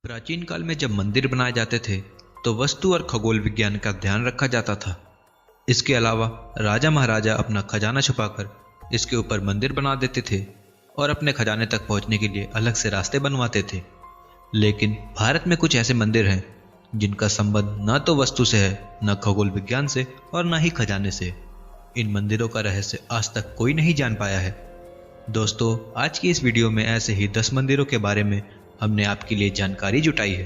प्राचीन काल में जब मंदिर बनाए जाते थे तो वस्तु और खगोल विज्ञान का ध्यान रखा जाता था। इसके अलावा राजा महाराजा अपना खजाना छुपाकर इसके ऊपर मंदिर बना देते थे और अपने खजाने तक पहुंचने के लिए अलग से रास्ते बनवाते थे। लेकिन भारत में कुछ ऐसे मंदिर हैं जिनका संबंध न तो वस्तु से है, न खगोल विज्ञान से और न ही खजाने से। इन मंदिरों का रहस्य आज तक कोई नहीं जान पाया है। दोस्तों, आज की इस वीडियो में ऐसे ही 10 मंदिरों के बारे में हमने आपके लिए जानकारी जुटाई है।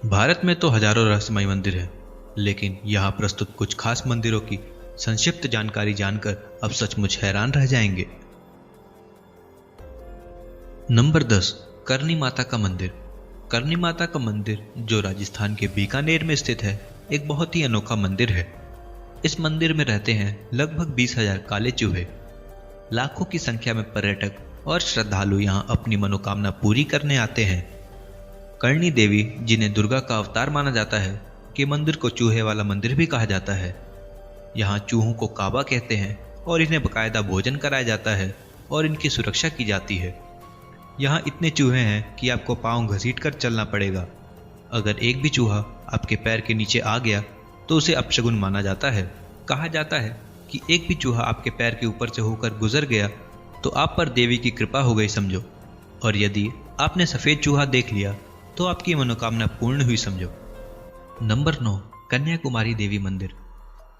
भारत में तो हजारों रहस्यमय मंदिर हैं, लेकिन यहाँ प्रस्तुत कुछ खास मंदिरों की संक्षिप्त जानकारी जानकर अब सचमुच हैरान रह जाएंगे। नंबर 10, करनी माता का मंदिर। करनी माता का मंदिर, जो राजस्थान के बीकानेर में स्थित है, एक बहुत ही अनोखा मंदिर है। इस मंदिर में रहते हैं लगभग 20,000 काले चूहे। लाखों की संख्या में पर्यटक और श्रद्धालु यहाँ अपनी मनोकामना पूरी करने आते हैं। करणी देवी, जिन्हें दुर्गा का अवतार माना जाता है, के मंदिर को चूहे वाला मंदिर भी कहा जाता है। यहाँ चूहों को काबा कहते हैं और इन्हें बकायदा भोजन कराया जाता है और इनकी सुरक्षा की जाती है। यहाँ इतने चूहे हैं कि आपको पांव घसीट कर चलना पड़ेगा। अगर एक भी चूहा आपके पैर के नीचे आ गया तो उसे अपशगुन माना जाता है। कहा जाता है कि एक भी चूहा आपके पैर के ऊपर से होकर गुजर गया तो आप पर देवी की कृपा हो गई समझो, और यदि आपने सफेद चूहा देख लिया तो आपकी मनोकामना पूर्ण हुई समझो। नंबर 9, कन्याकुमारी देवी मंदिर।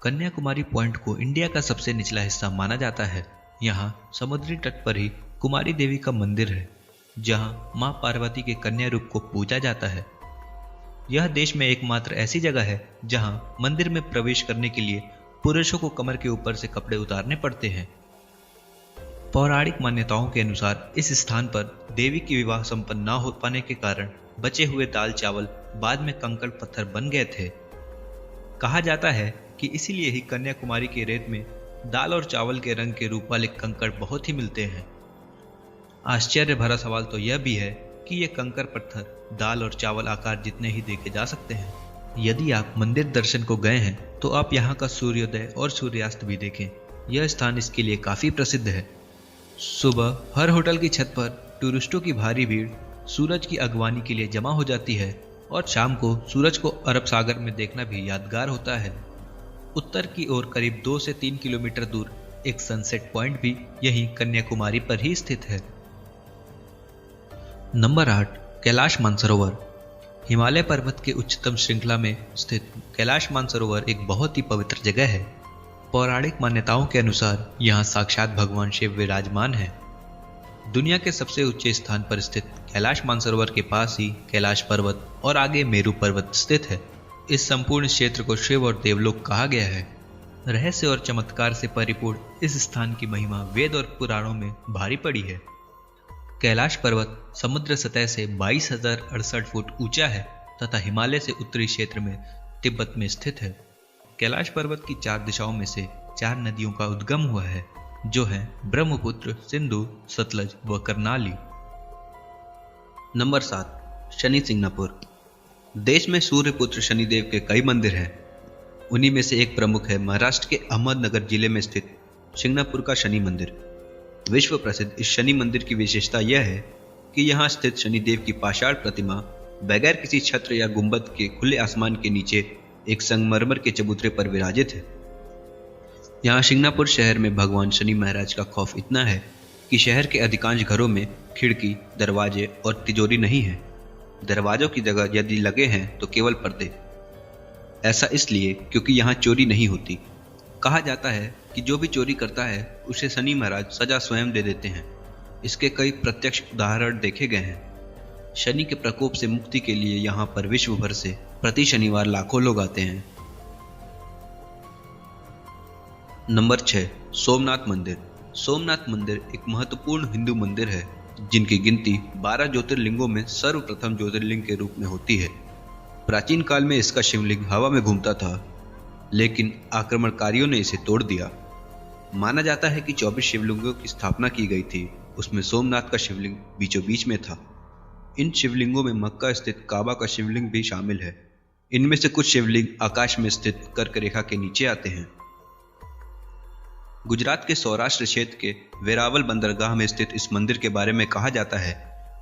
कन्याकुमारी पॉइंट को इंडिया का सबसे निचला हिस्सा माना जाता है। यहाँ समुद्री तट पर ही कुमारी देवी का मंदिर है, जहाँ माँ पार्वती के कन्या रूप को पूजा जाता है। यह देश में एकमात्र ऐसी जगह है जहाँ मंदिर में प्रवेश करने के लिए पुरुषों को कमर के ऊपर से कपड़े उतारने पड़ते हैं। पौराणिक मान्यताओं के अनुसार इस स्थान पर देवी की विवाह संपन्न न हो पाने के कारण बचे हुए दाल चावल बाद में कंकड़ पत्थर बन गए थे। कहा जाता है कि इसीलिए ही कन्याकुमारी के रेत में दाल और चावल के रंग के रूप वाले कंकड़ बहुत ही मिलते हैं। आश्चर्य भरा सवाल तो यह भी है कि ये कंकड़ पत्थर दाल और चावल आकार जितने ही देखे जा सकते हैं। यदि आप मंदिर दर्शन को गए हैं तो आप यहाँ का सूर्योदय और सूर्यास्त भी देखें। यह स्थान इसके लिए काफी प्रसिद्ध है। सुबह हर होटल की छत पर टूरिस्टों की भारी भीड़ सूरज की अगवानी के लिए जमा हो जाती है और शाम को सूरज को अरब सागर में देखना भी यादगार होता है। उत्तर की ओर करीब 2 से 3 किलोमीटर दूर एक सनसेट पॉइंट भी यहीं कन्याकुमारी पर ही स्थित है। नंबर 8, कैलाश मानसरोवर। हिमालय पर्वत के उच्चतम श्रृंखला में स्थित कैलाश मानसरोवर एक बहुत ही पवित्र जगह है। पौराणिक मान्यताओं के अनुसार यहाँ साक्षात भगवान शिव विराजमान है। दुनिया के सबसे ऊंचे स्थान पर स्थित कैलाश मानसरोवर के पास ही कैलाश पर्वत और आगे मेरू पर्वत स्थित है। इस संपूर्ण क्षेत्र को शिव और देवलोक कहा गया है। रहस्य और चमत्कार से परिपूर्ण इस स्थान की महिमा वेद और पुराणों में भारी पड़ी है। कैलाश पर्वत समुद्र सतह से 22,068 फुट ऊंचा है तथा हिमालय से उत्तरी क्षेत्र में तिब्बत में स्थित है। कैलाश पर्वत की 4 दिशाओं में से 4 नदियों का उद्गम हुआ है, जो है ब्रह्मपुत्र, सिंधु, सतलज व करनाली। नंबर 7, शनि सिंगनापुर। देश में सूर्यपुत्र शनिदेव के कई मंदिर हैं। उन्हीं में से एक प्रमुख है महाराष्ट्र के अहमदनगर जिले में स्थित सिंगनापुर का शनि मंदिर। विश्व प्रसिद्ध इस शनि मंदिर की विशेषता यह है कि यहाँ स्थित शनिदेव की पाषाण प्रतिमा बगैर किसी छत्र या गुंबद के खुले आसमान के नीचे एक संगमरमर के चबूतरे पर विराजित है। यहाँ सिंगनापुर शहर में भगवान शनि महाराज का खौफ इतना है कि शहर के अधिकांश घरों में खिड़की, दरवाजे और तिजोरी नहीं है। दरवाजों की जगह यदि लगे हैं तो केवल पर्दे। ऐसा इसलिए क्योंकि यहाँ चोरी नहीं होती। कहा जाता है कि जो भी चोरी करता है उसे शनि महाराज सजा स्वयं दे देते हैं। इसके कई प्रत्यक्ष उदाहरण देखे गए हैं। शनि के प्रकोप से मुक्ति के लिए यहाँ पर विश्व भर से प्रति शनिवार लाखों लोग आते हैं। नंबर 6, सोमनाथ मंदिर। सोमनाथ मंदिर एक महत्वपूर्ण हिंदू मंदिर है जिनकी गिनती 12 ज्योतिर्लिंगों में सर्वप्रथम ज्योतिर्लिंग के रूप में होती है। प्राचीन काल में इसका शिवलिंग हवा में घूमता था, लेकिन आक्रमणकारियों ने इसे तोड़ दिया। माना जाता है कि 24 शिवलिंगों की स्थापना की गई थी। उसमें सोमनाथ का शिवलिंग बीचों बीच में था। इन शिवलिंगों में मक्का स्थित काबा का शिवलिंग भी शामिल है। इनमें से कुछ शिवलिंग आकाश में स्थित कर्क रेखा के नीचे आते हैं। गुजरात के सौराष्ट्र क्षेत्र के वेरावल बंदरगाह में स्थित इस मंदिर के बारे में कहा जाता है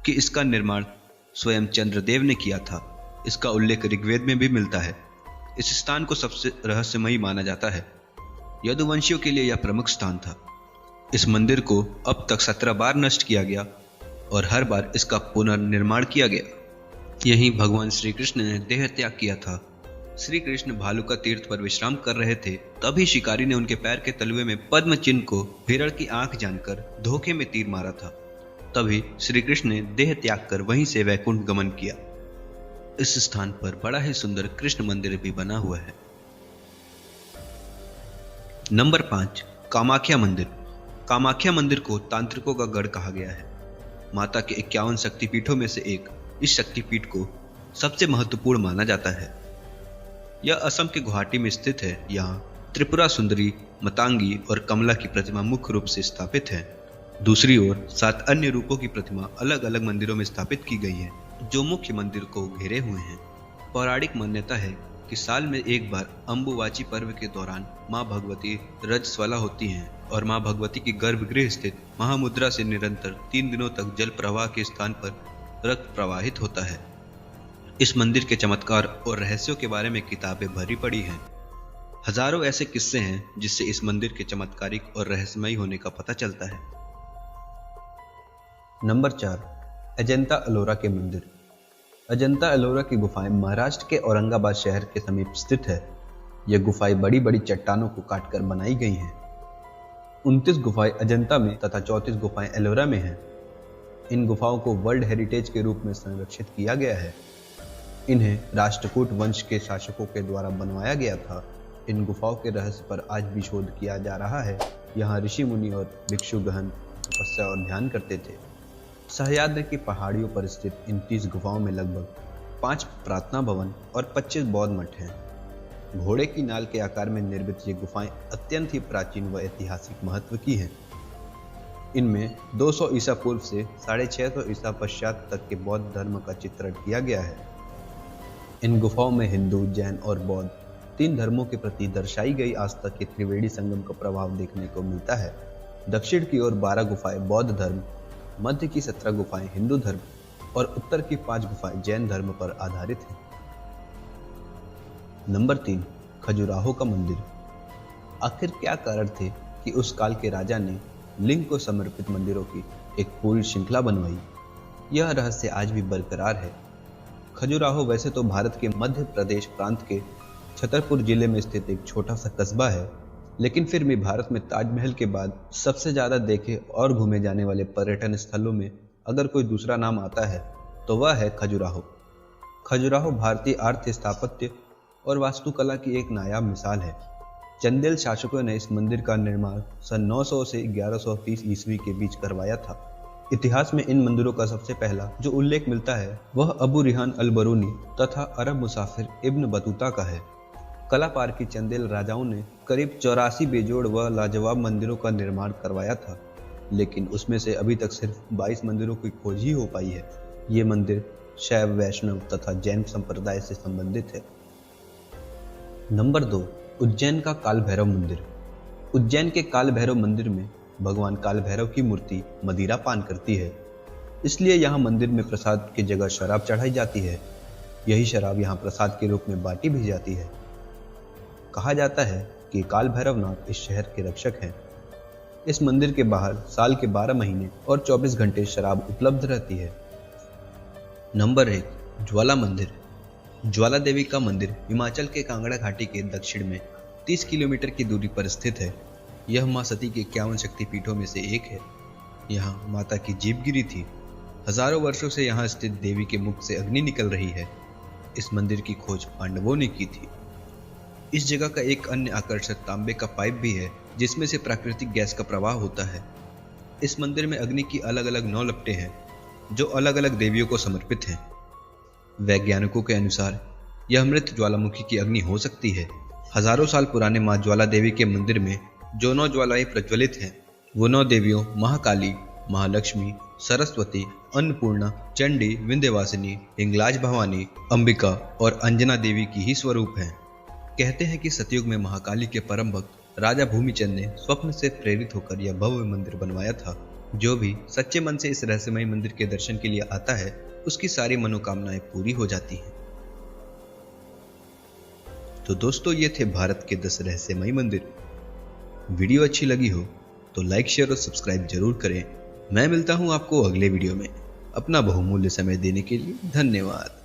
कि इसका निर्माण स्वयं चंद्रदेव ने किया था। इसका उल्लेख ऋग्वेद में भी मिलता है। इस स्थान को सबसे रहस्यमयी माना जाता है। यदुवंशियों के लिए यह प्रमुख स्थान था। इस मंदिर को अब तक 17 बार नष्ट किया गया और हर बार इसका पुनर्निर्माण किया गया। यहीं भगवान श्री कृष्ण ने देह त्याग किया था। श्री कृष्ण भालुका तीर्थ पर विश्राम कर रहे थे, तभी शिकारी ने उनके पैर के तलवे में पद्म चिन्ह को हिरण की आंख जानकर धोखे में तीर मारा था। तभी श्री कृष्ण ने देह त्याग कर वहीं से वैकुंठ गमन किया। इस स्थान पर बड़ा ही सुंदर कृष्ण मंदिर भी बना हुआ है। नंबर 5, कामाख्या मंदिर। कामाख्या मंदिर को तांत्रिकों का गढ़ कहा गया है। माता के 51 शक्तिपीठों में से एक इस शक्तिपीठ को सबसे महत्वपूर्ण माना जाता है। यह असम के गुवाहाटी में स्थित है। यहाँ त्रिपुरा सुंदरी, मतंगी और कमला की प्रतिमा मुख्य रूप से स्थापित है। दूसरी ओर 7 अन्य रूपों की प्रतिमा अलग अलग मंदिरों में स्थापित की गई है, जो मुख्य मंदिर को घेरे हुए हैं। पौराणिक मान्यता है कि साल में एक बार अंबुवाची पर्व के दौरान मां भगवती रजस्वला होती हैं और मां भगवती की गर्भगृह स्थित महामुद्रा से निरंतर 3 दिनों तक जल प्रवाह के स्थान पर रक्त प्रवाहित होता है। इस मंदिर के चमत्कार और रहस्यों के बारे में किताबें भरी पड़ी हैं। हजारों ऐसे किस्से हैं जिससे इस मंदिर के चमत्कारिक और रहस्यमयी होने का पता चलता है। नंबर 4, अजंता एलोरा के मंदिर। अजंता एलोरा की गुफाएं महाराष्ट्र के औरंगाबाद शहर के समीप स्थित है। यह गुफाएं बड़ी बड़ी चट्टानों को काटकर बनाई गई हैं। 29 गुफाएं अजंता में तथा 34 गुफाएं एलोरा में हैं। इन गुफाओं को वर्ल्ड हेरिटेज के रूप में संरक्षित किया गया है। इन्हें राष्ट्रकूट वंश के शासकों के द्वारा बनवाया गया था। इन गुफाओं के रहस्य पर आज भी शोध किया जा रहा है। यहाँ ऋषि मुनि और भिक्षु गहन तपस्या और ध्यान करते थे। सह्याद्री की पहाड़ियों पर स्थित इन 30 गुफाओं में लगभग 5 प्रार्थना भवन और 25 बौद्ध मठ हैं। घोड़े की नाल के आकार में निर्मित ये गुफाएं अत्यंत ही प्राचीन व ऐतिहासिक महत्व की हैं। इनमें 200 ईसा पूर्व से 650 ईसा पश्चात तक के बौद्ध धर्म का चित्रण किया गया है। इन गुफाओं में हिंदू, जैन और बौद्ध 3 धर्मों के प्रति दर्शाई गई आस्था के त्रिवेणी संगम का प्रभाव देखने को मिलता है। दक्षिण की ओर 12 गुफाएं बौद्ध धर्म, मध्य की 17 गुफाएं हिंदू धर्म और उत्तर की 5 गुफाएं जैन धर्म पर आधारित हैं। नंबर 3, खजुराहो का मंदिर। आखिर क्या कारण थे कि उस काल के राजा ने लिंग को समर्पित मंदिरों की एक पूरी श्रृंखला बनवाई? यह रहस्य आज भी बरकरार है। खजुराहो वैसे तो भारत के मध्य प्रदेश प्रांत के छतरपुर जिले में स्थित एक छोटा सा कस्बा है, लेकिन फिर भी भारत में ताजमहल के बाद सबसे ज्यादा देखे और घूमे जाने वाले पर्यटन स्थलों में अगर कोई दूसरा नाम आता है तो वह है खजुराहो। खजुराहो भारतीय अर्थ स्थापत्य और वास्तुकला की एक नायाब मिसाल है। चंदेल शासकों ने इस मंदिर का निर्माण सन 900 से 1130 ईस्वी के बीच करवाया था। इतिहास में इन मंदिरों का सबसे पहला जो उल्लेख मिलता है वह अबू रिहान अल बरूनी तथा अरब मुसाफिर इब्न बतूता का है। कला पार की चंदेल राजाओं ने करीब 84 बेजोड़ व लाजवाब मंदिरों का निर्माण करवाया था, लेकिन उसमें से अभी तक सिर्फ 22 मंदिरों की खोज ही हो पाई है। ये मंदिर शैव, वैष्णव तथा जैन संप्रदाय से संबंधित है। नंबर 2, उज्जैन का काल भैरव मंदिर। उज्जैन के काल भैरव मंदिर में भगवान काल भैरव की मूर्ति मदिरा पान करती है, इसलिए यहाँ मंदिर में प्रसाद की जगह शराब चढ़ाई जाती है। यही शराब यहाँ प्रसाद के रूप में बांटी भी जाती है। कहा जाता है कि काल भैरवनाथ इस शहर के रक्षक हैं। इस मंदिर के बाहर साल के 12 महीने और 24 घंटे शराब उपलब्ध रहती है। नंबर 1, ज्वाला मंदिर। ज्वाला देवी का मंदिर हिमाचल के कांगड़ा घाटी के दक्षिण में 30 किलोमीटर की दूरी पर स्थित है। यह मां सती के 51 शक्तिपीठों में से एक है। यहाँ माता की जीभ गिरी थी। हजारों वर्षों से यहाँ स्थित देवी के मुख से अग्नि निकल रही है। इस मंदिर की खोज पांडवों ने की थी। इस जगह का एक अन्य आकर्षक तांबे का पाइप भी है, जिसमें से प्राकृतिक गैस का प्रवाह होता है। इस मंदिर में अग्नि की अलग अलग 9 लपटें हैं, जो अलग अलग देवियों को समर्पित हैं। वैज्ञानिकों के अनुसार यह मृत ज्वालामुखी की अग्नि हो सकती है। हजारों साल पुराने मां ज्वाला देवी के मंदिर में जो 9 ज्वालाएं प्रज्वलित हैं, वो 9 देवियों महाकाली, महालक्ष्मी, सरस्वती, अन्नपूर्णा, चंडी, विंध्यवासिनी, हिंगलाज भवानी, अंबिका और अंजना देवी की ही स्वरूप हैं। कहते हैं कि सतयुग में महाकाली के परम भक्त राजा भूमिचंद ने स्वप्न से प्रेरित होकर यह भव्य मंदिर बनवाया था। जो भी सच्चे मन से इस रहस्यमय मंदिर के दर्शन के लिए आता है उसकी सारी मनोकामनाएं पूरी हो जाती हैं। तो दोस्तों, ये थे भारत के 10 रहस्यमयी मंदिर। वीडियो अच्छी लगी हो तो लाइक, शेयर और सब्सक्राइब जरूर करें। मैं मिलता हूं आपको अगले वीडियो में। अपना बहुमूल्य समय देने के लिए धन्यवाद।